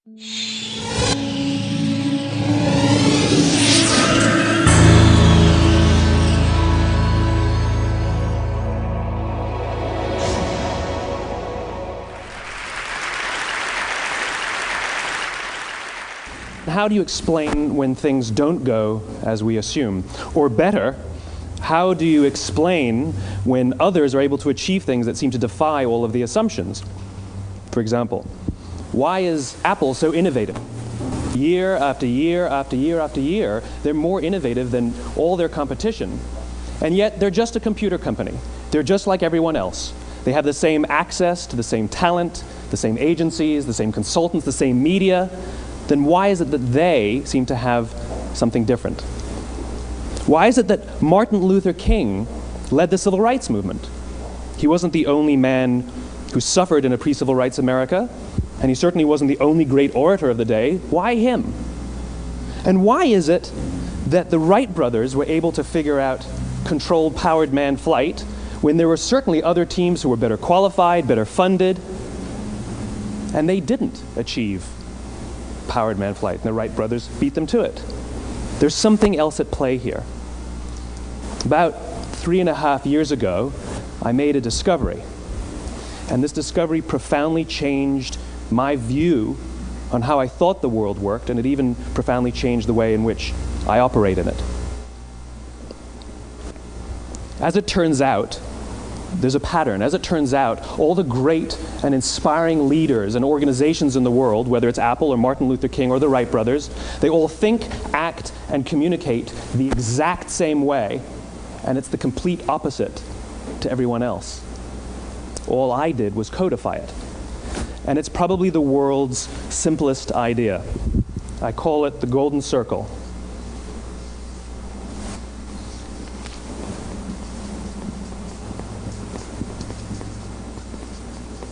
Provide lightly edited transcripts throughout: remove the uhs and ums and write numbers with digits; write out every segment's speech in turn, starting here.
How do you explain when things don't go as we assume? Or better, how do you explain when others are able to achieve things that seem to defy all of the assumptions? For example, why is Apple so innovative? Year after year after year after year, they're more innovative than all their competition. And yet, they're just a computer company. They're just like everyone else. They have the same access to the same talent, the same agencies, the same consultants, the same media. Then why is it that they seem to have something different? Why is it that Martin Luther King led the civil rights movement? He wasn't the only man who suffered in a pre-civil rights America, and he certainly wasn't the only great orator of the day. Why him? And why is it that the Wright brothers were able to figure out controlled powered manned flight when there were certainly other teams who were better qualified, better funded, and they didn't achieve powered manned flight, and the Wright brothers beat them to it? There's something else at play here. About 3.5 years ago, I made a discovery, and this discovery profoundly changed my view on how I thought the world worked, and it even profoundly changed the way in which I operate in it. As it turns out, there's a pattern. As it turns out, all the great and inspiring leaders and organizations in the world, whether it's Apple or Martin Luther King or the Wright brothers, they all think, act, and communicate the exact same way, and it's the complete opposite to everyone else. All I did was codify it. And it's probably the world's simplest idea. I call it the golden circle.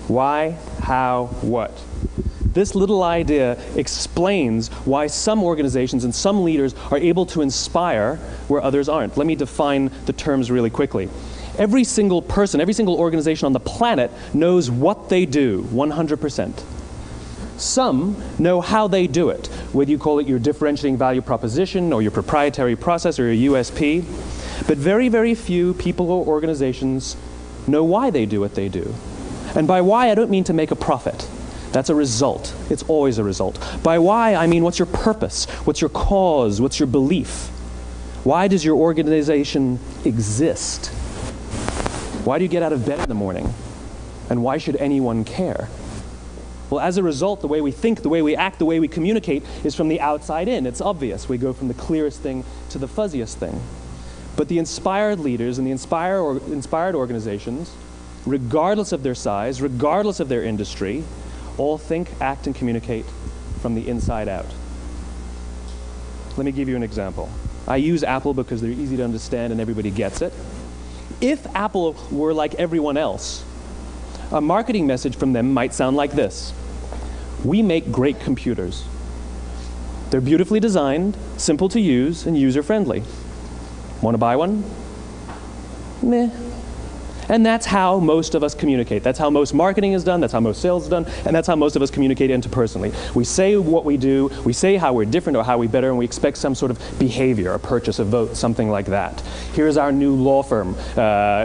Why, how, what? This little idea explains why some organizations and some leaders are able to inspire where others aren't. Let me define the terms really quickly. Every single person, every single organization on the planet knows what they do, 100%. Some know how they do it, whether you call it your differentiating value proposition or your proprietary process or your USP. But very, very few people or organizations know why they do what they do. And by why, I don't mean to make a profit. That's a result. It's always a result. By why, I mean what's your purpose? What's your cause? What's your belief? Why does your organization exist? Why do you get out of bed in the morning? And why should anyone care? Well, as a result, the way we think, the way we act, the way we communicate is from the outside in. It's obvious. We go from the clearest thing to the fuzziest thing. But the inspired leaders and the inspired organizations, regardless of their size, regardless of their industry, all think, act, and communicate from the inside out. Let me give you an example. I use Apple because they're easy to understand and everybody gets it. If Apple were like everyone else, a marketing message from them might sound like this: we make great computers. They're beautifully designed, simple to use, and user-friendly. Want to buy one? Meh. And that's how most of us communicate. That's how most marketing is done, that's how most sales is done, and that's how most of us communicate interpersonally. We say what we do, we say how we're different or how we're better, and we expect some sort of behavior, a purchase, a vote, something like that. Here's our new law firm.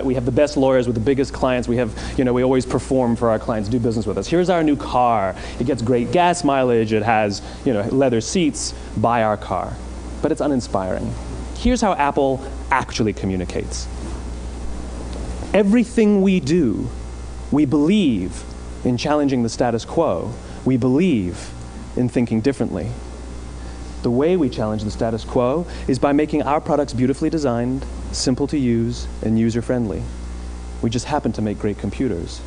We have the best lawyers with the biggest clients. We have, we always perform for our clients, do business with us. Here's our new car. It gets great gas mileage. It has, leather seats. Buy our car. But it's uninspiring. Here's how Apple actually communicates. Everything we do, we believe in challenging the status quo. We believe in thinking differently. The way we challenge the status quo is by making our products beautifully designed, simple to use, and user-friendly. We just happen to make great computers.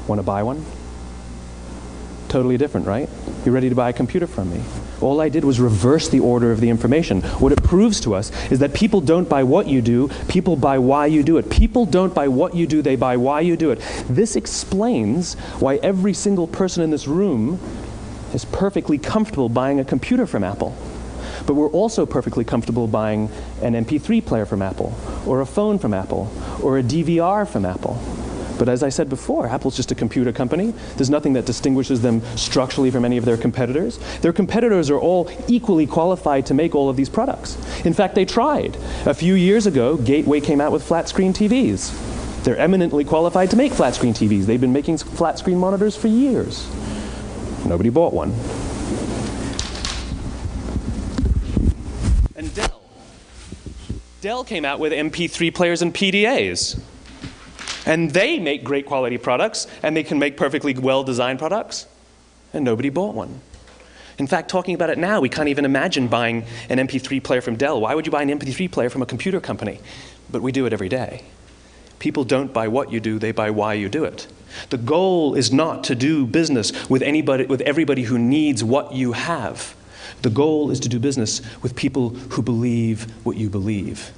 Want to buy one? Totally different, right? You're ready to buy a computer from me. All I did was reverse the order of the information. What it proves to us is that people don't buy what you do, people buy why you do it. People don't buy what you do, they buy why you do it. This explains why every single person in this room is perfectly comfortable buying a computer from Apple. But we're also perfectly comfortable buying an MP3 player from Apple, or a phone from Apple, or a DVR from Apple. But as I said before, Apple's just a computer company. There's nothing that distinguishes them structurally from any of their competitors. Their competitors are all equally qualified to make all of these products. In fact, they tried. A few years ago, Gateway came out with flat screen TVs. They're eminently qualified to make flat screen TVs. They've been making flat screen monitors for years. Nobody bought one. And Dell came out with MP3 players and PDAs. And they make great quality products, and they can make perfectly well-designed products, and nobody bought one. In fact, talking about it now, we can't even imagine buying an MP3 player from Dell. Why would you buy an MP3 player from a computer company? But we do it every day. People don't buy what you do, they buy why you do it. The goal is not to do business with everybody who needs what you have. The goal is to do business with people who believe what you believe.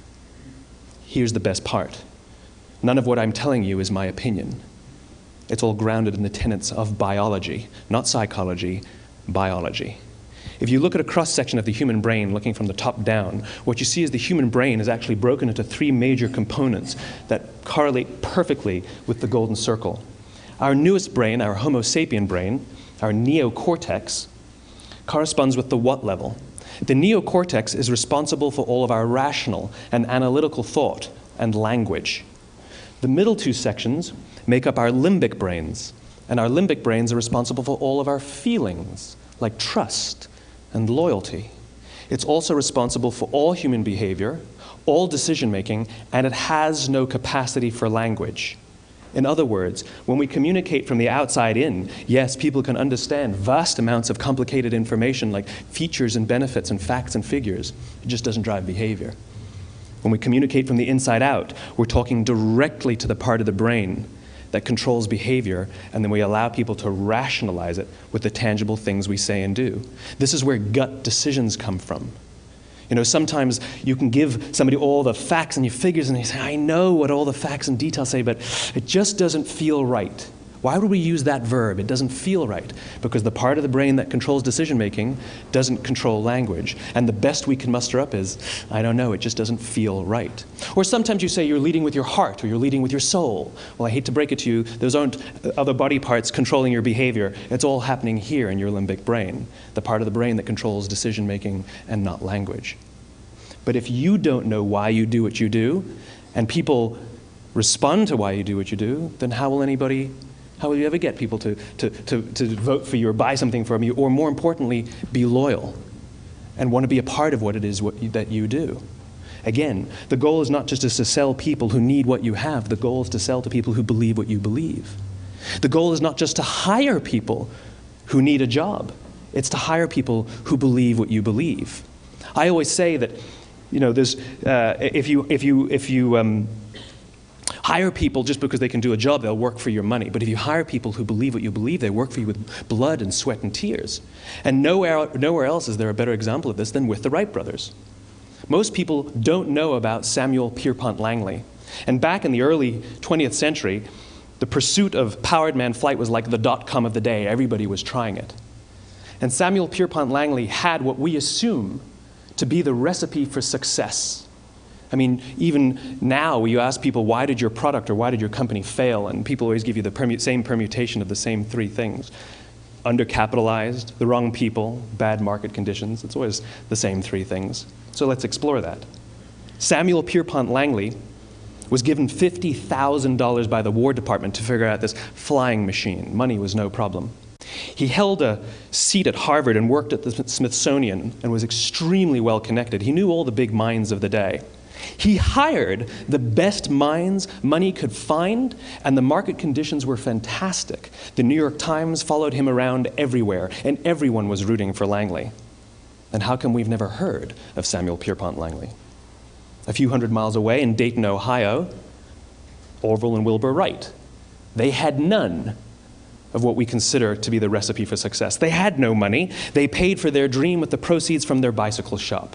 Here's the best part. None of what I'm telling you is my opinion. It's all grounded in the tenets of biology, not psychology, biology. If you look at a cross-section of the human brain, looking from the top down, what you see is the human brain is actually broken into 3 major components that correlate perfectly with the golden circle. Our newest brain, our Homo sapien brain, our neocortex, corresponds with the what level. The neocortex is responsible for all of our rational and analytical thought and language. The middle 2 sections make up our limbic brains, and our limbic brains are responsible for all of our feelings, like trust and loyalty. It's also responsible for all human behavior, all decision-making, and it has no capacity for language. In other words, when we communicate from the outside in, yes, people can understand vast amounts of complicated information like features and benefits and facts and figures. It just doesn't drive behavior. When we communicate from the inside out, we're talking directly to the part of the brain that controls behavior, and then we allow people to rationalize it with the tangible things we say and do. This is where gut decisions come from. You know, sometimes you can give somebody all the facts and your figures, and they say, I know what all the facts and details say, but it just doesn't feel right. Why would we use that verb? It doesn't feel right. Because the part of the brain that controls decision-making doesn't control language. And the best we can muster up is, I don't know, it just doesn't feel right. Or sometimes you say you're leading with your heart or you're leading with your soul. Well, I hate to break it to you, those aren't other body parts controlling your behavior. It's all happening here in your limbic brain, the part of the brain that controls decision-making and not language. But if you don't know why you do what you do, and people respond to why you do what you do, then how will you ever get people to vote for you or buy something from you, or more importantly, be loyal and want to be a part of what it is that you do? Again, the goal is not just to sell people who need what you have. The goal is to sell to people who believe what you believe. The goal is not just to hire people who need a job. It's to hire people who believe what you believe. I always say that, you know, there's if you hire people just because they can do a job, they'll work for your money. But if you hire people who believe what you believe, they work for you with blood and sweat and tears. And nowhere else is there a better example of this than with the Wright brothers. Most people don't know about Samuel Pierpont Langley. And back in the early 20th century, the pursuit of powered man flight was like the dot-com of the day. Everybody was trying it. And Samuel Pierpont Langley had what we assume to be the recipe for success. I mean, even now, you ask people, why did your product or why did your company fail? And people always give you the same permutation of the same 3 things. Undercapitalized, the wrong people, bad market conditions. It's always the same 3 things. So let's explore that. Samuel Pierpont Langley was given $50,000 by the War Department to figure out this flying machine. Money was no problem. He held a seat at Harvard and worked at the Smithsonian and was extremely well connected. He knew all the big minds of the day. He hired the best minds money could find, and the market conditions were fantastic. The New York Times followed him around everywhere, and everyone was rooting for Langley. And how come we've never heard of Samuel Pierpont Langley? A few hundred miles away in Dayton, Ohio, Orville and Wilbur Wright. They had none of what we consider to be the recipe for success. They had no money. They paid for their dream with the proceeds from their bicycle shop.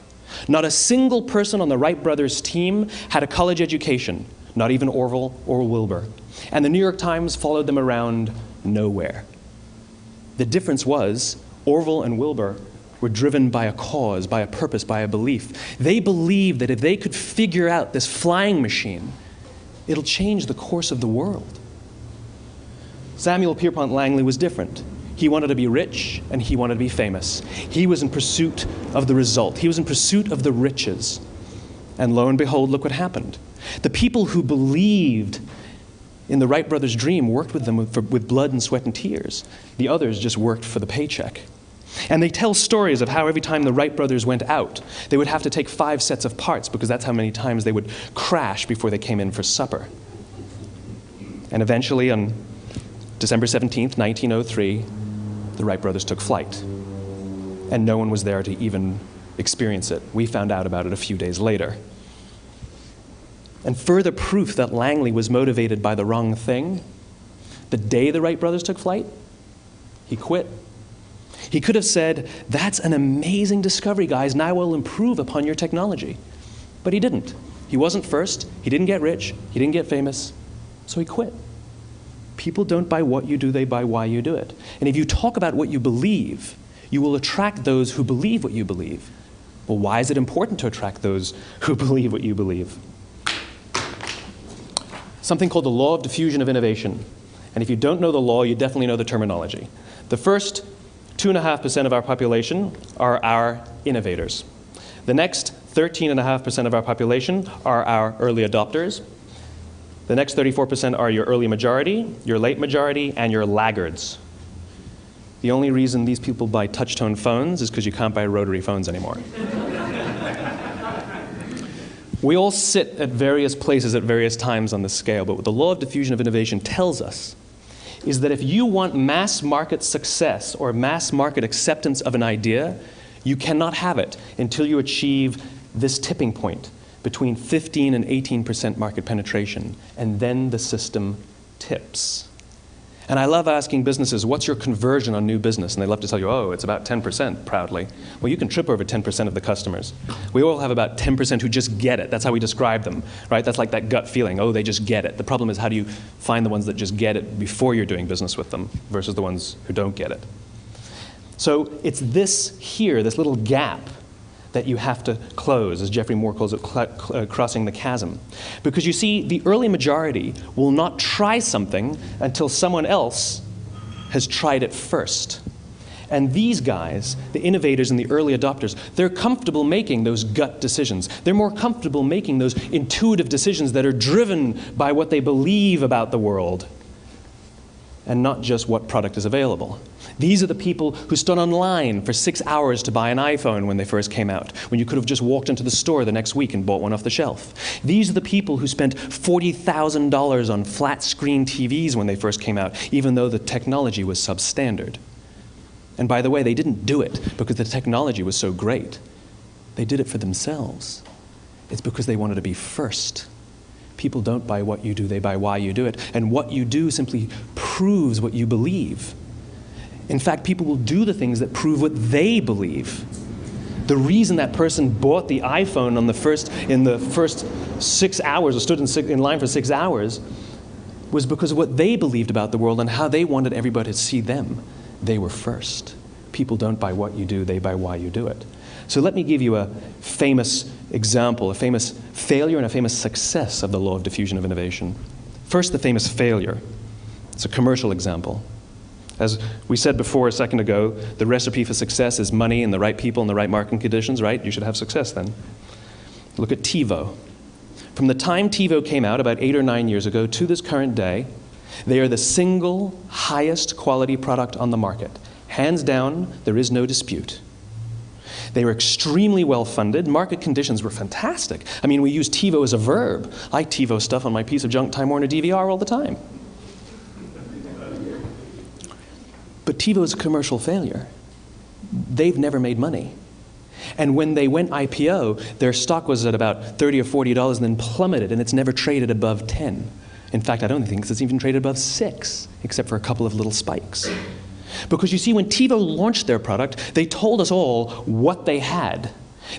Not a single person on the Wright brothers' team had a college education, not even Orville or Wilbur. And the New York Times followed them around nowhere. The difference was Orville and Wilbur were driven by a cause, by a purpose, by a belief. They believed that if they could figure out this flying machine, it'll change the course of the world. Samuel Pierpont Langley was different. He wanted to be rich, and he wanted to be famous. He was in pursuit of the result. He was in pursuit of the riches. And lo and behold, look what happened. The people who believed in the Wright brothers' dream worked with them with blood and sweat and tears. The others just worked for the paycheck. And they tell stories of how every time the Wright brothers went out, they would have to take 5 sets of parts because that's how many times they would crash before they came in for supper. And eventually, on December 17th, 1903, the Wright brothers took flight. And no one was there to even experience it. We found out about it a few days later. And further proof that Langley was motivated by the wrong thing, the day the Wright brothers took flight, he quit. He could have said, "That's an amazing discovery, guys. Now we'll improve upon your technology." But he didn't. He wasn't first. He didn't get rich. He didn't get famous. So he quit. People don't buy what you do, they buy why you do it. And if you talk about what you believe, you will attract those who believe what you believe. Well, why is it important to attract those who believe what you believe? Something called the law of diffusion of innovation. And if you don't know the law, you definitely know the terminology. The first 2.5% of our population are our innovators. The next 13.5% of our population are our early adopters. The next 34% are your early majority, your late majority, and your laggards. The only reason these people buy touch-tone phones is because you can't buy rotary phones anymore. We all sit at various places at various times on the scale, but what the law of diffusion of innovation tells us is that if you want mass market success or mass market acceptance of an idea, you cannot have it until you achieve this tipping point between 15 and 18% market penetration, and then the system tips. And I love asking businesses, what's your conversion on new business? And they love to tell you, oh, it's about 10%, proudly. Well, you can trip over 10% of the customers. We all have about 10% who just get it. That's how we describe them, right? That's like that gut feeling, oh, they just get it. The problem is, how do you find the ones that just get it before you're doing business with them versus the ones who don't get it? So it's this here, this little gap, that you have to close, as Geoffrey Moore calls it, crossing the chasm. Because you see, the early majority will not try something until someone else has tried it first. And these guys, the innovators and the early adopters, they're comfortable making those gut decisions. They're more comfortable making those intuitive decisions that are driven by what they believe about the world, and not just what product is available. These are the people who stood online for 6 hours to buy an iPhone when they first came out, when you could have just walked into the store the next week and bought one off the shelf. These are the people who spent $40,000 on flat screen TVs when they first came out, even though the technology was substandard. And by the way, they didn't do it because the technology was so great. They did it for themselves. It's because they wanted to be first. People don't buy what you do, they buy why you do it. And what you do simply proves what you believe. In fact, people will do the things that prove what they believe. The reason that person bought the iPhone in the first 6 hours, or stood in line for 6 hours, was because of what they believed about the world and how they wanted everybody to see them. They were first. People don't buy what you do, they buy why you do it. So let me give you a famous example, a famous failure and a famous success of the law of diffusion of innovation. First, the famous failure. It's a commercial example. As we said before a second ago, the recipe for success is money and the right people and the right marketing conditions, right? You should have success then. Look at TiVo. From the time TiVo came out about 8 or 9 years ago to this current day, they are the single highest quality product on the market. Hands down, there is no dispute. They were extremely well funded. Market conditions were fantastic. I mean, we use TiVo as a verb. I TiVo stuff on my piece of junk Time Warner DVR all the time. But TiVo is a commercial failure. They've never made money. And when they went IPO, their stock was at about $30 or $40 and then plummeted, and it's never traded above 10. In fact, I don't think it's even traded above 6, except for a couple of little spikes. Because you see, when TiVo launched their product, they told us all what they had.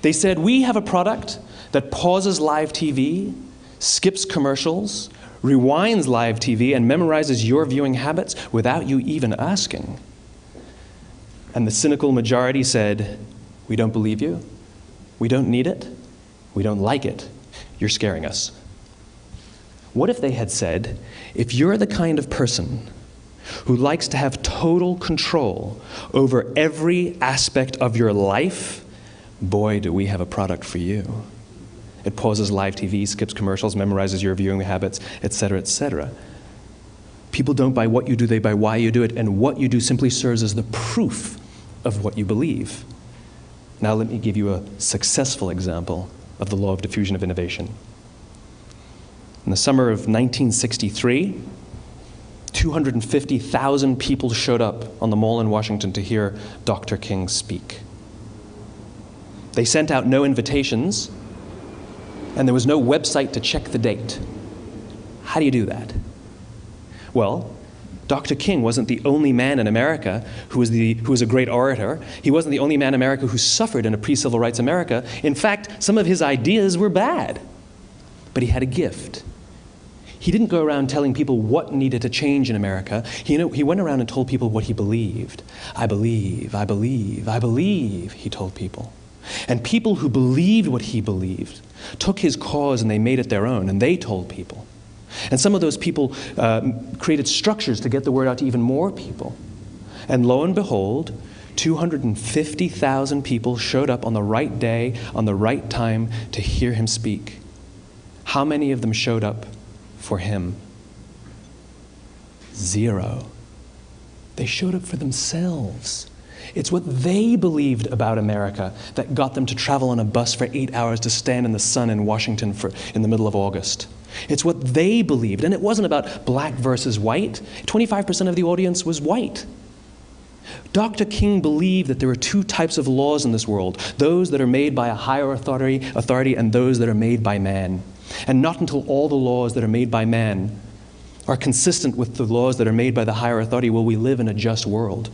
They said, we have a product that pauses live TV, skips commercials, rewinds live TV, and memorizes your viewing habits without you even asking. And the cynical majority said, we don't believe you, we don't need it, we don't like it, you're scaring us. What if they had said, if you're the kind of person who likes to have total control over every aspect of your life, boy, do we have a product for you. It pauses live TV, skips commercials, memorizes your viewing habits, etc., etc. People don't buy what you do, they buy why you do it, and what you do simply serves as the proof of what you believe. Now let me give you a successful example of the law of diffusion of innovation. In the summer of 1963, 250,000 people showed up on the Mall in Washington to hear Dr. King speak. They sent out no invitations, and there was no website to check the date. How do you do that? Well, Dr. King wasn't the only man in America who was a great orator. He wasn't the only man in America who suffered in a pre-civil rights America. In fact, some of his ideas were bad. But he had a gift. He didn't go around telling people what needed to change in America. He went around and told people what he believed. I believe, I believe, I believe, he told people. And people who believed what he believed took his cause and they made it their own, and they told people. And some of those people created structures to get the word out to even more people. And lo and behold, 250,000 people showed up on the right day, on the right time to hear him speak. How many of them showed up for him? 0. They showed up for themselves. It's what they believed about America that got them to travel on a bus for 8 hours to stand in the sun in Washington in the middle of August. It's what they believed, and it wasn't about black versus white. 25% of the audience was white. Dr. King believed that there are 2 types of laws in this world, those that are made by a higher authority and those that are made by man. And not until all the laws that are made by man are consistent with the laws that are made by the higher authority will we live in a just world.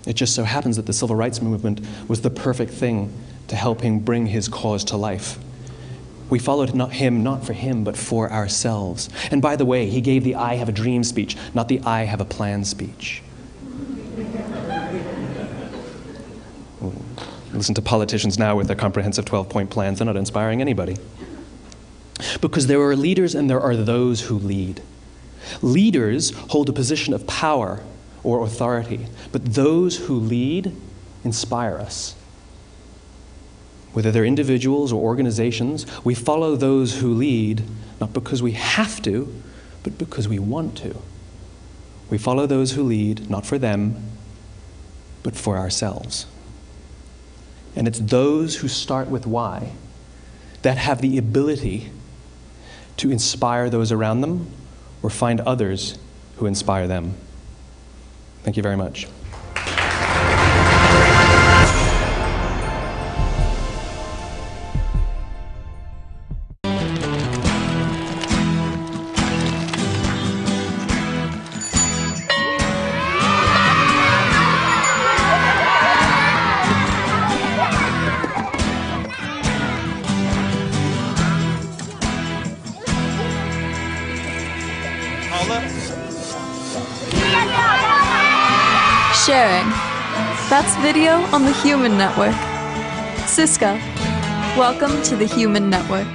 It just so happens that the civil rights movement was the perfect thing to help him bring his cause to life. We followed him not for him, but for ourselves. And by the way, he gave the I have a dream speech, not the I have a plan speech. Listen to politicians now with their comprehensive 12-point plans. They're not inspiring anybody. Because there are leaders and there are those who lead. Leaders hold a position of power or authority, but those who lead inspire us. Whether they're individuals or organizations, we follow those who lead not because we have to, but because we want to. We follow those who lead not for them, but for ourselves. And it's those who start with why that have the ability to inspire those around them or find others who inspire them. Thank you very much. Sharing. That's video on the Human Network. Siska, welcome to the Human Network.